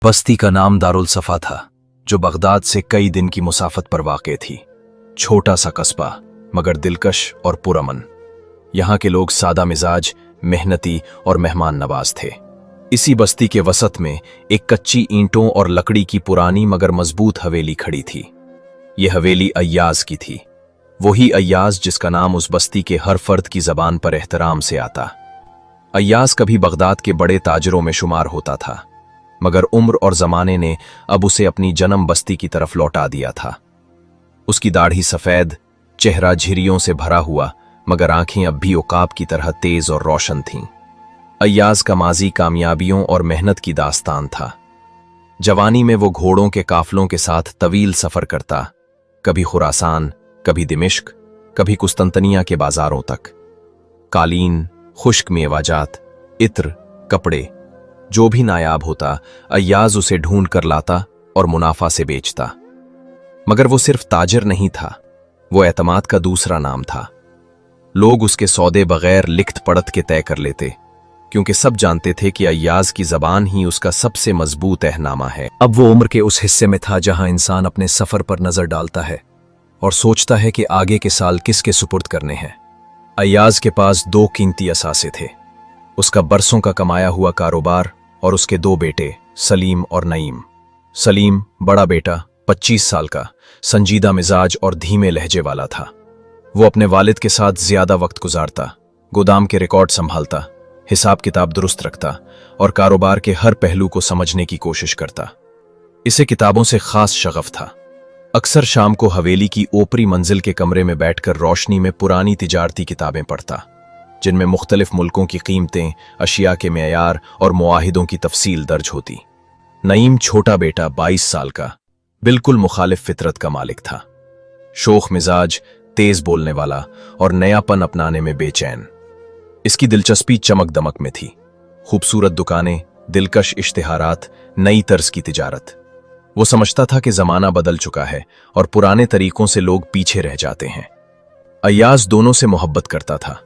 बस्ती का नाम दारुल सफा था, जो बगदाद से कई दिन की मुसाफत पर वाक़े थी। छोटा सा कस्बा, मगर दिलकश और पुरअमन। यहाँ के लोग सादा मिजाज, मेहनती और मेहमान नवाज थे। इसी बस्ती के वसत में एक कच्ची ईंटों और लकड़ी की पुरानी मगर मजबूत हवेली खड़ी थी। ये हवेली अय्याज की थी, वही अय्याज जिसका नाम उस बस्ती के हर फर्द की जबान पर एहतराम से आता। अय्याज कभी बगदाद के बड़े ताजरों में शुमार होता था, मगर उम्र और जमाने ने अब उसे अपनी जन्म बस्ती की तरफ लौटा दिया था। उसकी दाढ़ी सफेद, चेहरा झिर्रियों से भरा हुआ, मगर आंखें अब भी उकाब की तरह तेज और रोशन थीं। अय्याज का माजी कामयाबियों और मेहनत की दास्तान था। जवानी में वो घोड़ों के काफलों के साथ तवील सफर करता, कभी खुरासान, कभी दिमिश्क, कभी कुस्तंतनिया के बाजारों तक। कालीन, खुश्क मेवाजात, इत्र, कपड़े, जो भी नायाब होता, अय्याज उसे ढूंढ कर लाता और मुनाफा से बेचता। मगर वो सिर्फ ताजिर नहीं था, वो एतमाद का दूसरा नाम था। लोग उसके सौदे बगैर लिखत पढ़त के तय कर लेते, क्योंकि सब जानते थे कि अय्याज की जबान ही उसका सबसे मजबूत एहनामा है। अब वो उम्र के उस हिस्से में था जहां इंसान अपने सफर पर नजर डालता है और सोचता है कि आगे के साल किसके सुपुर्द करने हैं। अय्याज के पास दो कीमती असासे थे, उसका बरसों का कमाया हुआ कारोबार और उसके दो बेटे सलीम और नईम। सलीम, बड़ा बेटा, 25 साल का, संजीदा मिजाज और धीमे लहजे वाला था। वो अपने वालिद के साथ ज्यादा वक्त गुजारता, गोदाम के रिकॉर्ड संभालता, हिसाब किताब दुरुस्त रखता और कारोबार के हर पहलू को समझने की कोशिश करता। इसे किताबों से खास शगफ था। अक्सर शाम को हवेली की ओपरी मंजिल के कमरे में बैठकर रोशनी में पुरानी तिजारती किताबें पढ़ता, जिनमें मुख्तलिफ मुल्कों की कीमतें, अशिया के मेयार और मुआहिदों की तफसील दर्ज होती। नईम, छोटा बेटा, 22 साल का, बिल्कुल मुखालिफ फितरत का मालिक था। शोख मिजाज, तेज बोलने वाला और नयापन अपनाने में बेचैन। इसकी दिलचस्पी चमक दमक में थी। खूबसूरत दुकानें, दिलकश इश्तिहारात, नई तर्ज की तिजारत। वो समझता था कि जमाना बदल चुका है और पुराने तरीकों से लोग पीछे रह जाते हैं। अय्याज दोनों से मोहब्बत करता था,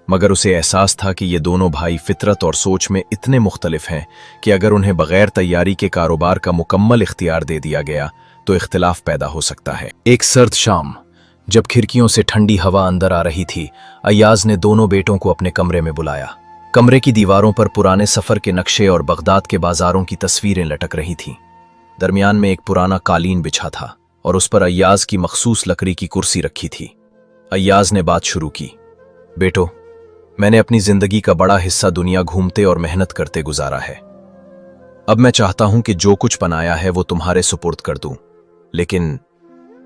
मगर उसे एहसास था कि ये दोनों भाई फितरत और सोच में इतने मुख्तलिफ हैं कि अगर उन्हें बगैर तैयारी के कारोबार का मुकम्मल इख्तियार दे दिया गया तो इख्तिलाफ पैदा हो सकता है। एक सर्द शाम, जब खिड़कियों से ठंडी हवा अंदर आ रही थी, अय्याज ने दोनों बेटों को अपने कमरे में बुलाया। कमरे की दीवारों पर पुराने सफर के नक्शे और बगदाद के बाजारों की तस्वीरें लटक रही थीं। दरमियान में एक पुराना कालीन बिछा था और उस पर अय्याज की मखसूस लकड़ी की कुर्सी रखी थी। अय्याज ने बात शुरू की। बेटो, मैंने अपनी जिंदगी का बड़ा हिस्सा दुनिया घूमते और मेहनत करते गुजारा है। अब मैं चाहता हूं कि जो कुछ बनाया है वो तुम्हारे सुपुर्द कर दूं। लेकिन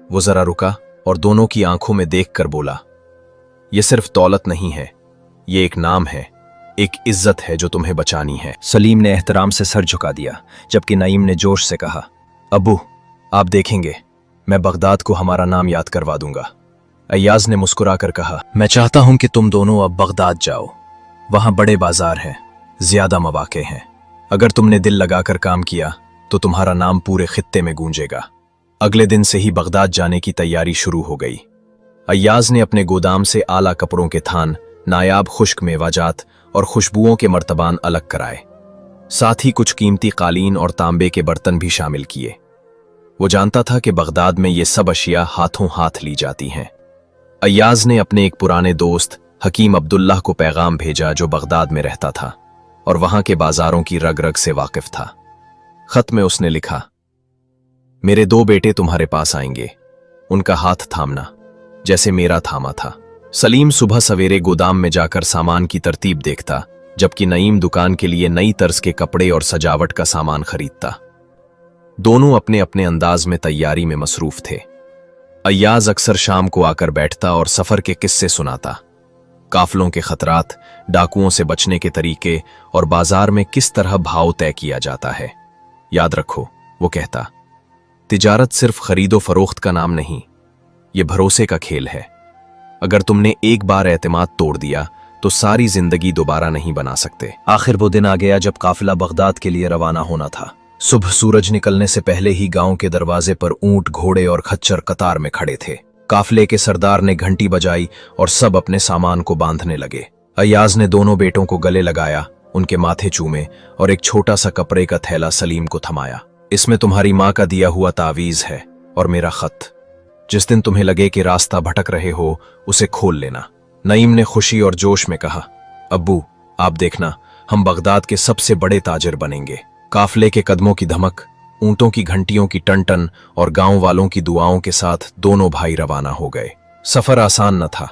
वो जरा रुका और दोनों की आंखों में देखकर बोला, ये सिर्फ दौलत नहीं है, ये एक नाम है, एक इज्जत है जो तुम्हें बचानी है। सलीम ने एहतराम से सर झुका दिया, जबकि नईम ने जोश से कहा, अब्बू, आप देखेंगे, मैं बगदाद को हमारा नाम याद करवा दूंगा। अय्याज ने मुस्कुराकर कहा, मैं चाहता हूं कि तुम दोनों अब बगदाद जाओ। वहां बड़े बाजार हैं, ज्यादा मौके हैं। अगर तुमने दिल लगाकर काम किया तो तुम्हारा नाम पूरे खित्ते में गूंजेगा। अगले दिन से ही बगदाद जाने की तैयारी शुरू हो गई। अय्याज ने अपने गोदाम से आला कपड़ों के थान, नायाब खुश्क मेवाजात और खुशबुओं के मर्तबान अलग कराए। साथ ही कुछ कीमती कालीन और तांबे के बर्तन भी शामिल किए। वो जानता था कि बगदाद में ये सब अशिया हाथों हाथ ली जाती हैं। अय्याज ने अपने एक पुराने दोस्त हकीम अब्दुल्लाह को पैगाम भेजा, जो बगदाद में रहता था और वहां के बाजारों की रग रग से वाकिफ था। खत में उसने लिखा, मेरे दो बेटे तुम्हारे पास आएंगे, उनका हाथ थामना जैसे मेरा थामा था। सलीम सुबह सवेरे गोदाम में जाकर सामान की तरतीब देखता, जबकि नईम दुकान के लिए नई तर्ज के कपड़े और सजावट का सामान खरीदता। दोनों अपने अपने अंदाज में तैयारी में मसरूफ थे। अय्याज अक्सर शाम को आकर बैठता और सफर के किस्से सुनाता, काफलों के खतरात, डाकुओं से बचने के तरीके और बाजार में किस तरह भाव तय किया जाता है। याद रखो, वो कहता, तिजारत सिर्फ खरीदो फरोख्त का नाम नहीं, ये भरोसे का खेल है। अगर तुमने एक बार एतमाद तोड़ दिया तो सारी जिंदगी दोबारा नहीं बना सकते। आखिर वो दिन आ गया जब काफिला बगदाद के लिए रवाना होना था। सुबह सूरज निकलने से पहले ही गांव के दरवाजे पर ऊंट, घोड़े और खच्चर कतार में खड़े थे। काफिले के सरदार ने घंटी बजाई और सब अपने सामान को बांधने लगे। अय्याज ने दोनों बेटों को गले लगाया उनके माथे चूमे और एक छोटा सा कपड़े का थैला सलीम को थमाया। इसमें तुम्हारी माँ का दिया हुआ तावीज है और मेरा खत। जिस दिन तुम्हें लगे कि रास्ता भटक रहे हो, उसे खोल लेना। नईम ने खुशी और जोश में कहा, अब्बू आप देखना, हम बगदाद के सबसे बड़े ताजिर बनेंगे। काफले के कदमों की धमक, ऊंटों की घंटियों की टन-टन और गांव वालों की दुआओं के साथ दोनों भाई रवाना हो गए। सफर आसान न था।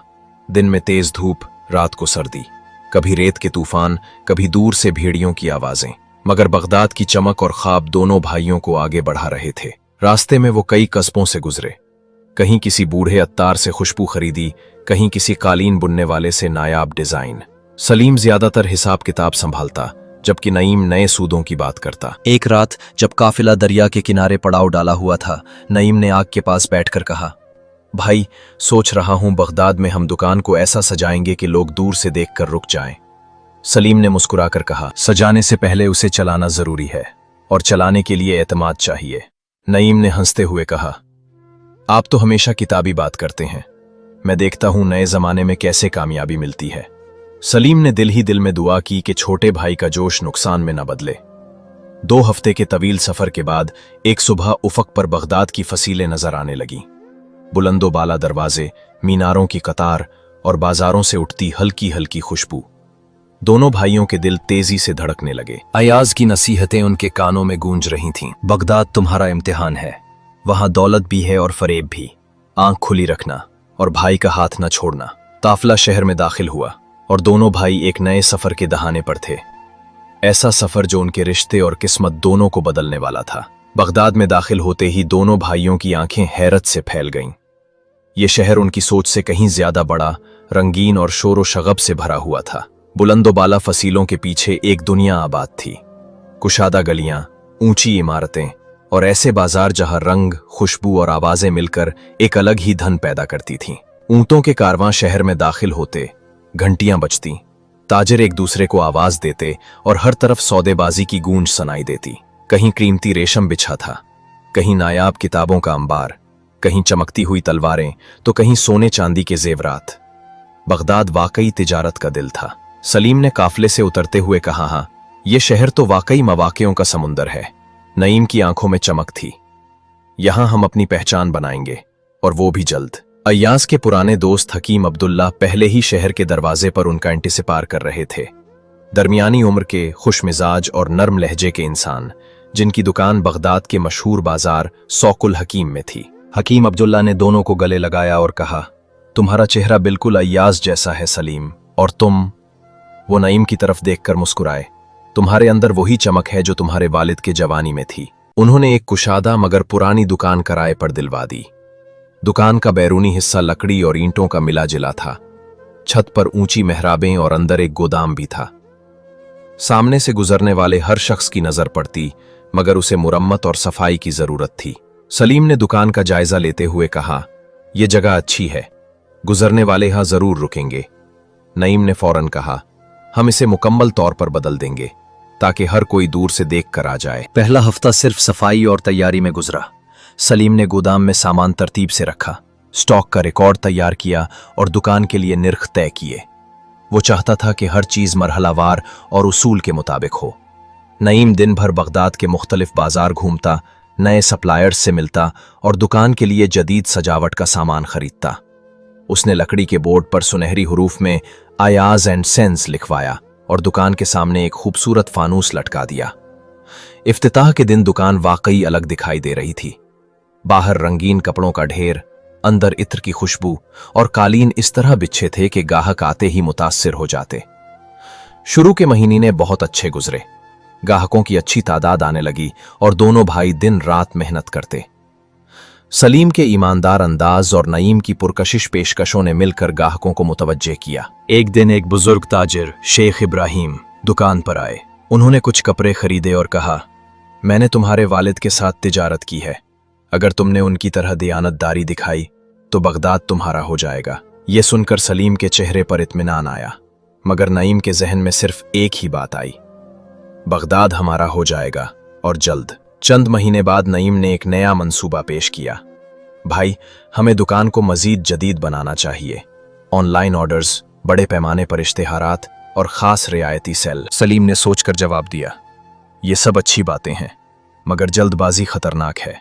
दिन में तेज धूप, रात को सर्दी, कभी रेत के तूफान, कभी दूर से भेड़ियों की आवाजें, मगर बगदाद की चमक और ख्वाब दोनों भाइयों को आगे बढ़ा रहे थे। रास्ते में वो कई कस्बों से गुजरे। कहीं किसी बूढ़े अत्तार से खुशबू खरीदी, कहीं किसी कालीन बुनने वाले से नायाब डिजाइन। सलीम ज्यादातर हिसाब किताब संभालता, जबकि नईम नए सूदों की बात करता। एक रात जब काफिला दरिया के किनारे पड़ाव डाला हुआ था, नईम ने आग के पास बैठकर कहा, भाई सोच रहा हूं बगदाद में हम दुकान को ऐसा सजाएंगे कि लोग दूर से देखकर रुक जाएं। सलीम ने मुस्कुराकर कहा, सजाने से पहले उसे चलाना जरूरी है और चलाने के लिए एतमाद चाहिए। नईम ने हंसते हुए कहा, आप तो हमेशा किताबी बात करते हैं, मैं देखता हूं नए जमाने में कैसे कामयाबी मिलती है। सलीम ने दिल ही दिल में दुआ की कि छोटे भाई का जोश नुकसान में न बदले। 2 हफ्ते के तवील सफर के बाद एक सुबह उफक पर बगदाद की फसीलें नजर आने लगी। बुलंदो बाला दरवाजे, मीनारों की कतार और बाजारों से उठती हल्की हल्की खुशबू। दोनों भाइयों के दिल तेजी से धड़कने लगे। अयाज की नसीहतें उनके कानों में गूंज रही थीं। बगदाद तुम्हारा इम्तिहान है, वहां दौलत भी है और फरेब भी। आंख खुली रखना और भाई का हाथ न छोड़ना। काफिला शहर में दाखिल हुआ और दोनों भाई एक नए सफर के दहाने पर थे। ऐसा सफर जो उनके रिश्ते और किस्मत दोनों को बदलने वाला था। बगदाद में दाखिल होते ही दोनों भाइयों की आंखें हैरत से फैल गईं। ये शहर उनकी सोच से कहीं ज्यादा बड़ा, रंगीन और शोर शगब से भरा हुआ था। बुलंदो बाला फसीलों के पीछे एक दुनिया आबाद थी। कुशादा गलियां, ऊंची इमारतें और ऐसे बाजार जहां रंग, खुशबू और आवाजें मिलकर एक अलग ही धन पैदा करती थीं। ऊंटों के कारवां शहर में दाखिल होते, घंटियां बजती, ताजिर एक दूसरे को आवाज देते और हर तरफ सौदेबाजी की गूंज सुनाई देती। कहीं कीमती रेशम बिछा था, कहीं नायाब किताबों का अंबार, कहीं चमकती हुई तलवारें तो कहीं सोने चांदी के जेवरात। बगदाद वाकई तिजारत का दिल था। सलीम ने काफले से उतरते हुए कहा, हाँ, यह शहर तो वाकई मवाक़ियों का समुंदर है। नईम की आंखों में चमक थी। यहां हम अपनी पहचान बनाएंगे और वो भी जल्द। अय्याज के पुराने दोस्त हकीम अब्दुल्ला पहले ही शहर के दरवाजे पर उनका इंतज़ार कर रहे थे। दरमियानी उम्र के, खुश मिजाज और नर्म लहजे के इंसान, जिनकी दुकान बगदाद के मशहूर बाजार सौकुल हकीम में थी। हकीम अब्दुल्ला ने दोनों को गले लगाया और कहा, तुम्हारा चेहरा बिल्कुल अय्याज जैसा है सलीम, और तुम। वो नईम की तरफ देखकर मुस्कुराए। तुम्हारे अंदर वही चमक है जो तुम्हारे वालिद के जवानी में थी। उन्होंने एक कुशादा मगर पुरानी दुकान किराए पर दिलवा दी। दुकान का बैरूनी हिस्सा लकड़ी और ईंटों का मिला जिला था। छत पर ऊंची मेहराबें और अंदर एक गोदाम भी था। सामने से गुजरने वाले हर शख्स की नजर पड़ती, मगर उसे मुरम्मत और सफाई की जरूरत थी। सलीम ने दुकान का जायजा लेते हुए कहा, यह जगह अच्छी है, गुजरने वाले यहां जरूर रुकेंगे। नईम ने फौरन कहा, हम इसे मुकम्मल तौर पर बदल देंगे ताकि हर कोई दूर से देख कर आ जाए। पहला हफ्ता सिर्फ सफाई और तैयारी में गुजरा। सलीम ने गोदाम में सामान तरतीब से रखा, स्टॉक का रिकॉर्ड तैयार किया और दुकान के लिए निर्ख तय किए। वो चाहता था कि हर चीज मरहलावार और उसूल के मुताबिक हो। नईम दिन भर बगदाद के मुख्तलिफ बाजार घूमता, नए सप्लायर्स से मिलता और दुकान के लिए जदीद सजावट का सामान खरीदता। उसने लकड़ी के बोर्ड पर सुनहरी हुरूफ में अयाज एंड सेंस लिखवाया और दुकान के सामने एक खूबसूरत फानूस लटका दिया। इफ्तिताह के दिन दुकान वाकई अलग दिखाई दे रही थी। बाहर रंगीन कपड़ों का ढेर, अंदर इत्र की खुशबू और कालीन इस तरह बिछे थे कि गाहक आते ही मुतासिर हो जाते। शुरू के महीने बहुत अच्छे गुजरे। गाहकों की अच्छी तादाद आने लगी और दोनों भाई दिन रात मेहनत करते। सलीम के ईमानदार अंदाज और नईम की पुरकशिश पेशकशों ने मिलकर गाहकों को मुतवज्जे किया। एक दिन एक बुजुर्ग ताजिर शेख इब्राहिम दुकान पर आए। उन्होंने कुछ कपड़े खरीदे और कहा, मैंने तुम्हारे वालिद के साथ तिजारत की है, अगर तुमने उनकी तरह दियानतदारी दिखाई तो बगदाद तुम्हारा हो जाएगा। ये सुनकर सलीम के चेहरे पर इत्मीनान आया, मगर नईम के जहन में सिर्फ एक ही बात आई, बगदाद हमारा हो जाएगा और जल्द। चंद महीने बाद नईम ने एक नया मंसूबा पेश किया, भाई हमें दुकान को मजीद जदीद बनाना चाहिए। ऑनलाइन ऑर्डर्स, बड़े पैमाने पर इश्तिहारात और खास रियायती सेल। सलीम ने सोचकर जवाब दिया, ये सब अच्छी बातें हैं, मगर जल्दबाजी खतरनाक है।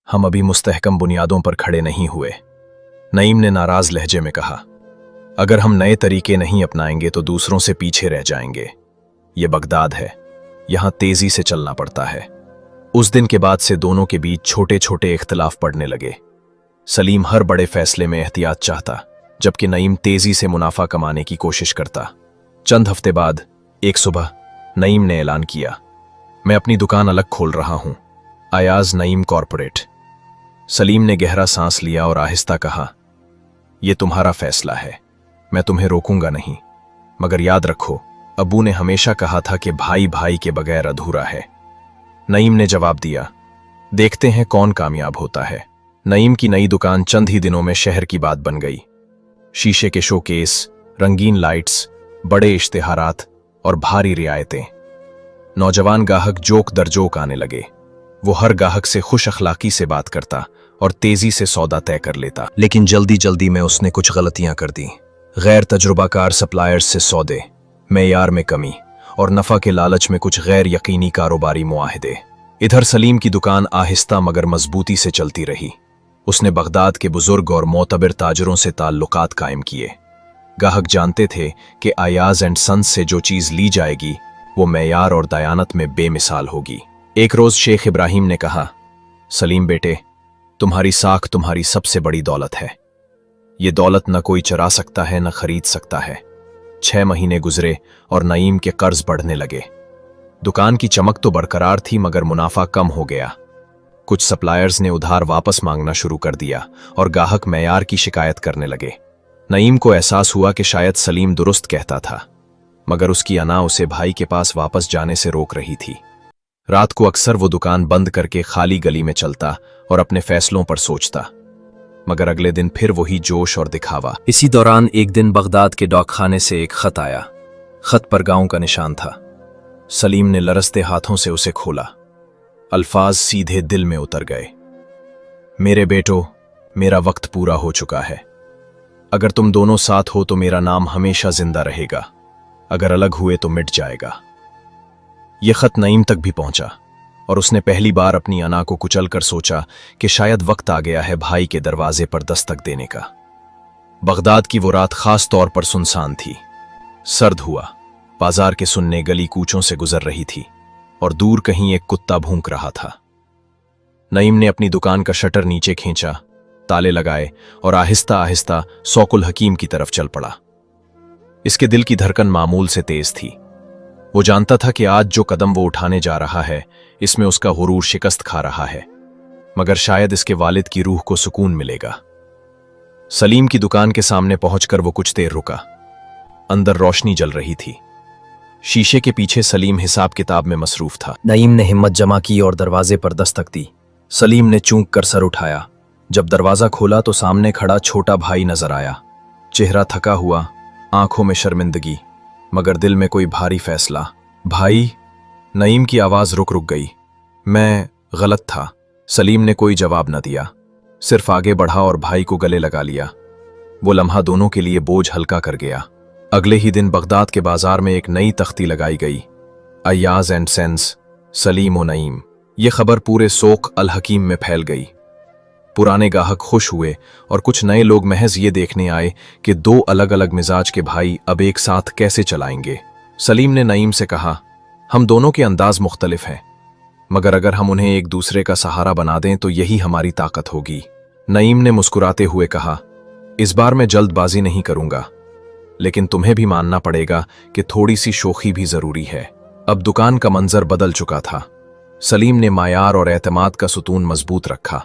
हम अभी मुस्तहकम बुनियादों पर खड़े नहीं हुए। नईम ने नाराज लहजे में कहा, अगर हम नए तरीके नहीं अपनाएंगे तो दूसरों से पीछे रह जाएंगे। ये बगदाद है, यहां तेजी से चलना पड़ता है। उस दिन के बाद से दोनों के बीच छोटे छोटे इख्तिलाफ पड़ने लगे। सलीम हर बड़े फैसले में एहतियात चाहता, जबकि नईम तेजी से मुनाफा कमाने की कोशिश करता। चंद हफ्ते बाद एक सुबह नईम ने ऐलान किया, मैं अपनी दुकान अलग खोल रहा हूं, अयाज नईम कॉरपोरेट। सलीम ने गहरा सांस लिया और आहिस्ता कहा, यह तुम्हारा फैसला है, मैं तुम्हें रोकूंगा नहीं, मगर याद रखो, अब्बू ने हमेशा कहा था कि भाई भाई के बगैर अधूरा है। नईम ने जवाब दिया, देखते हैं कौन कामयाब होता है। नईम की नई दुकान चंद ही दिनों में शहर की बात बन गई। शीशे के शोकेस, रंगीन लाइट्स, बड़े इश्तिहारात और भारी रियायतें। नौजवान गाहक जोक दर जोक आने लगे। वो हर गाहक से खुश अखलाकी से बात करता और तेजी से सौदा तय कर लेता। लेकिन जल्दी जल्दी में उसने कुछ गलतियां कर दी। गैर तजुर्बाकार सप्लायर्स से सौदे, मेयार में कमी और नफा के लालच में कुछ गैर यकीनी कारोबारी मुआहिदे। इधर सलीम की दुकान आहिस्ता मगर मजबूती से चलती रही। उसने बगदाद के बुजुर्ग और मोतबर ताजरों से ताल्लुकात कायम किए। गाहक जानते थे कि अयाज एंड सन्स से जो चीज ली जाएगी वो मेयार और दयानत में बेमिसाल होगी। एक रोज शेख इब्राहिम ने कहा, सलीम बेटे, तुम्हारी साख तुम्हारी सबसे बड़ी दौलत है। ये दौलत न कोई चरा सकता है न खरीद सकता है। 6 महीने गुजरे और नईम के कर्ज बढ़ने लगे। दुकान की चमक तो बरकरार थी मगर मुनाफा कम हो गया। कुछ सप्लायर्स ने उधार वापस मांगना शुरू कर दिया और गाहक मेयार की शिकायत करने लगे। नईम को एहसास हुआ कि शायद सलीम दुरुस्त कहता था, मगर उसकी अना उसे भाई के पास वापस जाने से रोक रही थी। रात को अक्सर वो दुकान बंद करके खाली गली में चलता और अपने फैसलों पर सोचता, मगर अगले दिन फिर वही जोश और दिखावा। इसी दौरान एक दिन बगदाद के डाकखाने से एक खत आया। खत पर गांव का निशान था। सलीम ने लरसते हाथों से उसे खोला। अल्फाज सीधे दिल में उतर गए, मेरे बेटो, मेरा वक्त पूरा हो चुका है। अगर तुम दोनों साथ हो तो मेरा नाम हमेशा जिंदा रहेगा, अगर अलग हुए तो मिट जाएगा। यह खत नईम तक भी पहुंचा और उसने पहली बार अपनी अना को कुचलकर सोचा कि शायद वक्त आ गया है भाई के दरवाजे पर दस्तक देने का। बगदाद की वो रात खास तौर पर सुनसान थी। सर्द हुआ, बाजार के सुन्ने गली कूचों से गुजर रही थी और दूर कहीं एक कुत्ता भूंक रहा था। नईम ने अपनी दुकान का शटर नीचे खींचा, ताले लगाए और आहिस्ता आहिस्ता सौकुल हकीम की तरफ चल पड़ा। इसके दिल की धड़कन मामूल से तेज थी। वो जानता था कि आज जो कदम वो उठाने जा रहा है इसमें उसका गुरूर शिकस्त खा रहा है, मगर शायद इसके वालिद की रूह को सुकून मिलेगा। सलीम की दुकान के सामने पहुंचकर वो कुछ देर रुका। अंदर रोशनी जल रही थी। शीशे के पीछे सलीम हिसाब किताब में मसरूफ था। नईम ने हिम्मत जमा की और दरवाजे पर दस्तक दी। सलीम ने चूंक कर सर उठाया। जब दरवाजा खोला तो सामने खड़ा छोटा भाई नजर आया। चेहरा थका हुआ, आंखों में शर्मिंदगी, मगर दिल में कोई भारी फैसला। भाई, नईम की आवाज रुक गई। मैं गलत था। सलीम ने कोई जवाब न दिया, सिर्फ आगे बढ़ा और भाई को गले लगा लिया। वो लम्हा दोनों के लिए बोझ हल्का कर गया। अगले ही दिन बगदाद के बाजार में एक नई तख्ती लगाई गई, अयाज एंड सेंस, सलीम और नईम। ये खबर पूरे सोक अल हकीम में फैल गई। पुराने गाहक खुश हुए और कुछ नए लोग महज ये देखने आए कि दो अलग अलग मिजाज के भाई अब एक साथ कैसे चलाएंगे। सलीम ने नईम से कहा, हम दोनों के अंदाज मुख्तलिफ हैं, मगर अगर हम उन्हें एक दूसरे का सहारा बना दें तो यही हमारी ताकत होगी। नईम ने मुस्कुराते हुए कहा, इस बार मैं जल्दबाजी नहीं करूंगा, लेकिन तुम्हें भी मानना पड़ेगा कि थोड़ी सी शोखी भी जरूरी है। अब दुकान का मंजर बदल चुका था। सलीम ने मायार और एतमाद का सुतून मजबूत रखा,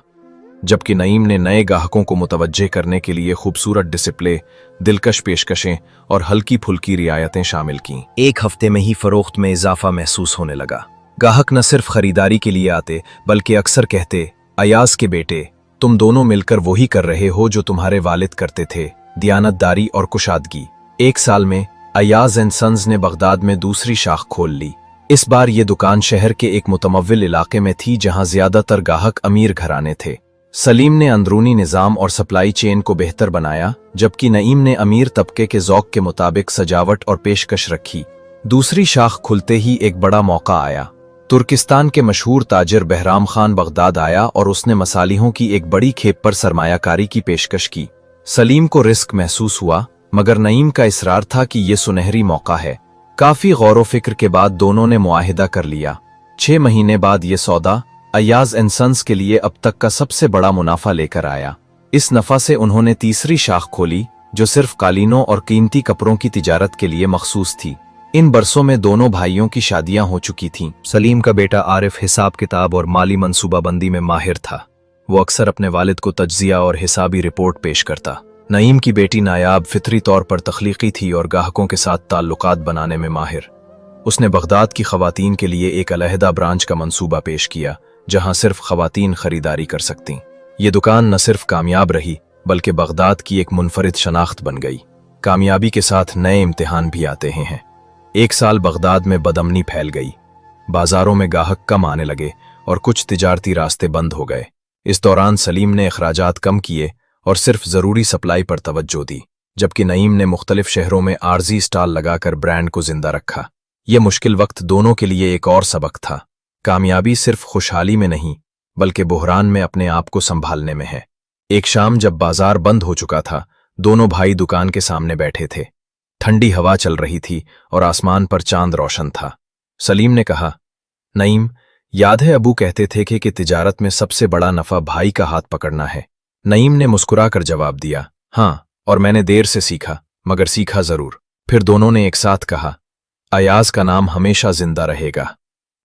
जबकि नईम ने नए गाहकों को मुतवज्जे करने के लिए खूबसूरत डिस्प्ले, दिलकश पेशकशें और हल्की फुल्की रियायतें शामिल कीं। एक हफ्ते में ही फरोख्त में इजाफा महसूस होने लगा। गाहक न सिर्फ खरीदारी के लिए आते बल्कि अक्सर कहते, अयाज के बेटे, तुम दोनों मिलकर वही कर रहे हो जो तुम्हारे वालिद करते थे, दियानतदारी और कुशादगी। एक साल में अयाज एंड सन्स ने बगदाद में दूसरी शाख खोल ली। इस बार ये दुकान शहर के एक मुतमव्विल इलाके में थी जहां ज्यादातर गाहक अमीर घराने थे। सलीम ने अंदरूनी निज़ाम और सप्लाई चेन को बेहतर बनाया, जबकि नईम ने अमीर तबके के ज़ौक़ के मुताबिक सजावट और पेशकश रखी। दूसरी शाख खुलते ही एक बड़ा मौका आया। तुर्किस्तान के मशहूर ताजिर बहराम खान बगदाद आया और उसने मसालिहों की एक बड़ी खेप पर सरमायाकारी की पेशकश की। सलीम को रिस्क महसूस हुआ, मगर नईम का इसरार था कि यह सुनहरी मौका है। काफी गौर व फिक्र के बाद दोनों ने मुआहिदा कर लिया। 6 महीने बाद यह सौदा अयाज एंड सन्स के लिए अब तक का सबसे बड़ा मुनाफा लेकर आया। इस नफा से उन्होंने तीसरी शाख खोली, जो सिर्फ कालीनों और कीमती कपड़ों की तिजारत के लिए मखसूस थी। इन बरसों में दोनों भाइयों की शादियां हो चुकी थीं। सलीम का बेटा आरिफ हिसाब किताब और माली मंसूबाबंदी में माहिर था। वो अक्सर अपने वालिद को तज्जिया और हिसाबी रिपोर्ट पेश करता। नईम की बेटी नायाब फितरी तौर पर तख्लीकी थी और ग्राहकों के साथ ताल्लुकात बनाने में माहिर। उसने बगदाद की खवातीन के लिए एक अलहदा ब्रांच का मंसूबा पेश किया, जहां सिर्फ खवातीन खरीदारी कर सकतीं। ये दुकान न सिर्फ कामयाब रही, बल्कि बगदाद की एक मुनफरिद शनाख्त बन गई। कामयाबी के साथ नए इम्तिहान भी आते हैं। एक साल बगदाद में बदअमनी फैल गई। बाजारों में गाहक कम आने लगे और कुछ तिजारती रास्ते बंद हो गए। इस दौरान सलीम ने अखराजात कम किए और सिर्फ ज़रूरी सप्लाई पर तवज्जो दी, जबकि नईम ने मुख्तलिफ शहरों में आर्जी स्टॉल लगाकर ब्रांड को जिंदा रखा। यह मुश्किल वक्त दोनों के लिए एक और सबक था। कामयाबी सिर्फ खुशहाली में नहीं, बल्कि बुहरान में अपने आप को संभालने में है। एक शाम जब बाजार बंद हो चुका था, दोनों भाई दुकान के सामने बैठे थे। ठंडी हवा चल रही थी और आसमान पर चांद रोशन था। सलीम ने कहा, नईम, याद है अबू कहते थे कि तिजारत में सबसे बड़ा नफा भाई का हाथ पकड़ना है। नईम ने मुस्कुराकर जवाब दिया, हाँ, और मैंने देर से सीखा, मगर सीखा जरूर। फिर दोनों ने एक साथ कहा, अयाज का नाम हमेशा जिंदा रहेगा।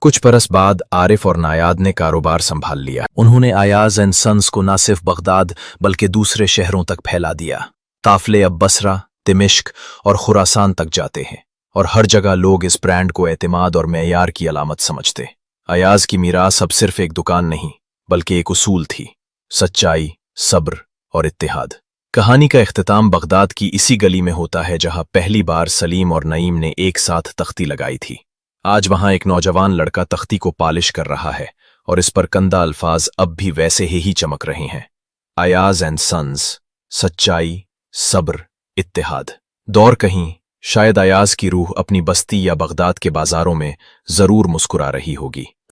कुछ बरस बाद आरिफ और नायाद ने कारोबार संभाल लिया। उन्होंने अयाज एंड सन्स को न सिर्फ बगदाद बल्कि दूसरे शहरों तक फैला दिया। काफले अब बसरा, दिमिश्क और खुरासान तक जाते हैं, और हर जगह लोग इस ब्रांड को एतमाद और मेयार की अलामत समझते। अयाज की मीरास अब सिर्फ एक दुकान नहीं, बल्कि एक उसूल थी: सच्चाई, सब्र और इत्तेहाद। कहानी का इख्तिताम बगदाद की इसी गली में होता है जहां पहली बार सलीम और नईम ने एक साथ तख्ती लगाई थी। आज वहां एक नौजवान लड़का तख्ती को पालिश कर रहा है और इस पर कंदा अल्फाज अब भी वैसे ही चमक रहे हैं: अयाज एंड सन्स, सच्चाई, सब्र, इत्तेहाद। दौर कहीं, शायद अयाज की रूह अपनी बस्ती या बगदाद के बाजारों में जरूर मुस्कुरा रही होगी।